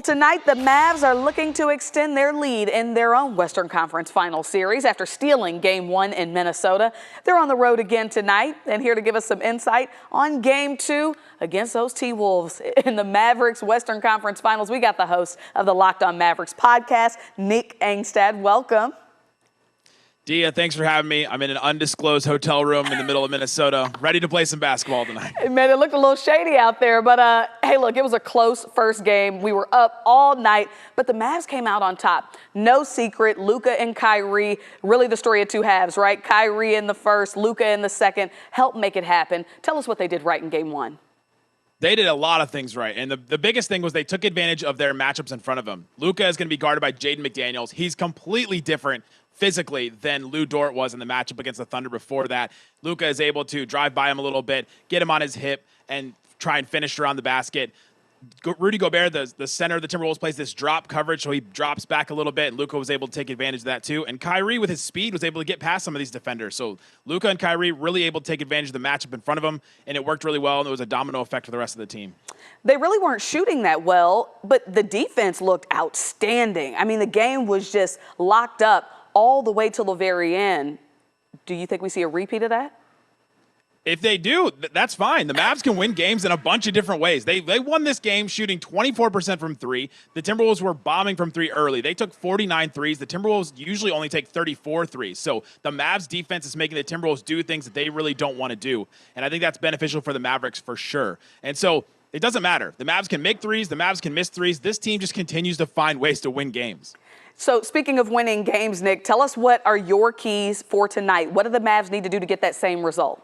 Tonight, the Mavs are looking to extend their lead in their own Western Conference Final Series after stealing Game 1 in Minnesota. They're on the road again tonight, and here to give us some insight on Game 2 against those T-Wolves in the Mavericks Western Conference Finals. We got the host of the Locked On Mavericks podcast, Nick Angstad. Welcome. Dia, thanks for having me. I'm in an undisclosed hotel room in the middle of Minnesota, ready to play some basketball tonight. Man, it looked a little shady out there, but hey, look, it was a close first game. We were up all night, but the Mavs came out on top. No secret, Luka and Kyrie, really the story of two halves, right? Kyrie in the first, Luka in the second, helped make it happen. Tell us what they did right in Game 1. They did a lot of things right, and the biggest thing was they took advantage of their matchups in front of them. Luka is going to be guarded by Jaden McDaniels. He's completely different physically than Lou Dort was in the matchup against the Thunder before that. Luka is able to drive by him a little bit, get him on his hip, and try and finish around the basket. Rudy Gobert, the center of the Timberwolves, plays this drop coverage, so he drops back a little bit, and Luka was able to take advantage of that too. And Kyrie, with his speed, was able to get past some of these defenders. So Luka and Kyrie really able to take advantage of the matchup in front of them, and it worked really well, and it was a domino effect for the rest of the team. They really weren't shooting that well, but the defense looked outstanding. I mean, the game was just locked up all the way till the very end. Do you think we see a repeat of that? If they do, that's fine. The Mavs can win games in a bunch of different ways. They won this game shooting 24% from three. The Timberwolves were bombing from three early. They took 49 threes. The Timberwolves usually only take 34 threes. So the Mavs defense is making the Timberwolves do things that they really don't want to do. And I think that's beneficial for the Mavericks for sure. And so it doesn't matter. The Mavs can make threes. The Mavs can miss threes. This team just continues to find ways to win games. So speaking of winning games, Nick, tell us what are your keys for tonight? What do the Mavs need to do to get that same result?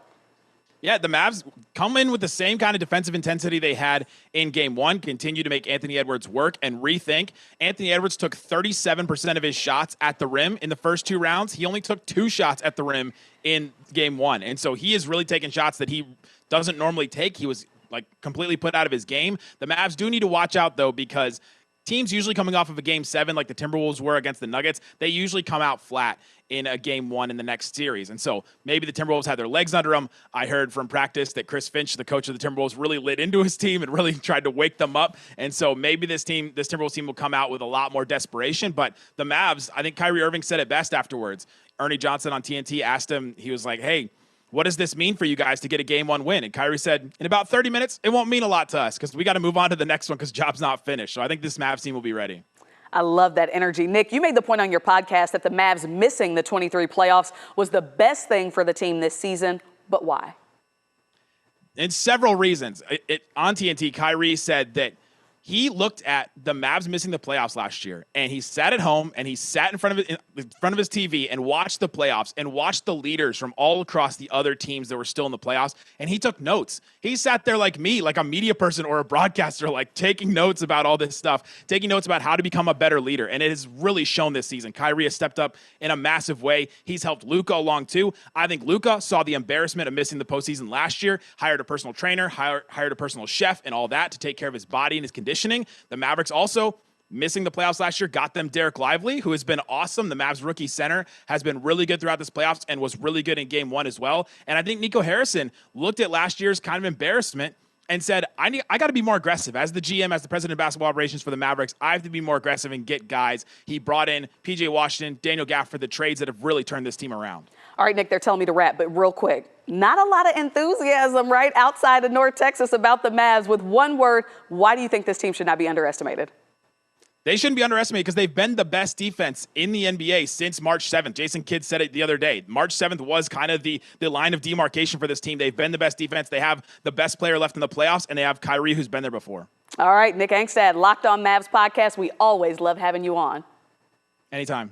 Yeah, the Mavs come in with the same kind of defensive intensity they had in Game 1, continue to make Anthony Edwards work and rethink. Anthony Edwards took 37% of his shots at the rim in the first two rounds. He only took 2 shots at the rim in Game 1. And so he is really taking shots that he doesn't normally take. He was like completely put out of his game. The Mavs do need to watch out, though, because teams usually coming off of a Game 7 like the Timberwolves were against the Nuggets, they usually come out flat in a Game 1 in the next series. And so maybe the Timberwolves had their legs under them. I heard from practice that Chris Finch, the coach of the Timberwolves, really lit into his team and really tried to wake them up. And so maybe this Timberwolves team will come out with a lot more desperation. But the Mavs, I think Kyrie Irving said it best afterwards. Ernie Johnson on TNT asked him, he was like, hey, what does this mean for you guys to get a Game 1 win? And Kyrie said, in about 30 minutes, it won't mean a lot to us because we got to move on to the next one because job's not finished. So I think this Mavs team will be ready. I love that energy. Nick, you made the point on your podcast that the Mavs missing the 23 playoffs was the best thing for the team this season, but why? And several reasons. On TNT, Kyrie said that he looked at the Mavs missing the playoffs last year, and he sat at home and he sat in front of his TV and watched the playoffs and watched the leaders from all across the other teams that were still in the playoffs, and he took notes. He sat there like me, like a media person or a broadcaster, like taking notes about all this stuff, taking notes about how to become a better leader, and it has really shown this season. Kyrie has stepped up in a massive way. He's helped Luka along too. I think Luka saw the embarrassment of missing the postseason last year, hired a personal trainer, hired a personal chef and all that to take care of his body and his condition. The Mavericks also missing the playoffs last year got them Derek Lively, who has been awesome. The Mavs rookie center has been really good throughout this playoffs and was really good in Game 1 as well. And I think Nico Harrison looked at last year's kind of embarrassment and said, I got to be more aggressive. As the GM, as the president of basketball operations for the Mavericks, I have to be more aggressive and get guys. He brought in P.J. Washington, Daniel Gafford, the trades that have really turned this team around. All right, Nick, they're telling me to wrap, but real quick. Not a lot of enthusiasm, right, outside of North Texas about the Mavs. With one word, why do you think this team should not be underestimated? They shouldn't be underestimated because they've been the best defense in the NBA since March 7th. Jason Kidd said it the other day. March 7th was kind of the line of demarcation for this team. They've been the best defense. They have the best player left in the playoffs, and they have Kyrie, who's been there before. All right, Nick Angstad, Locked On Mavs podcast. We always love having you on. Anytime.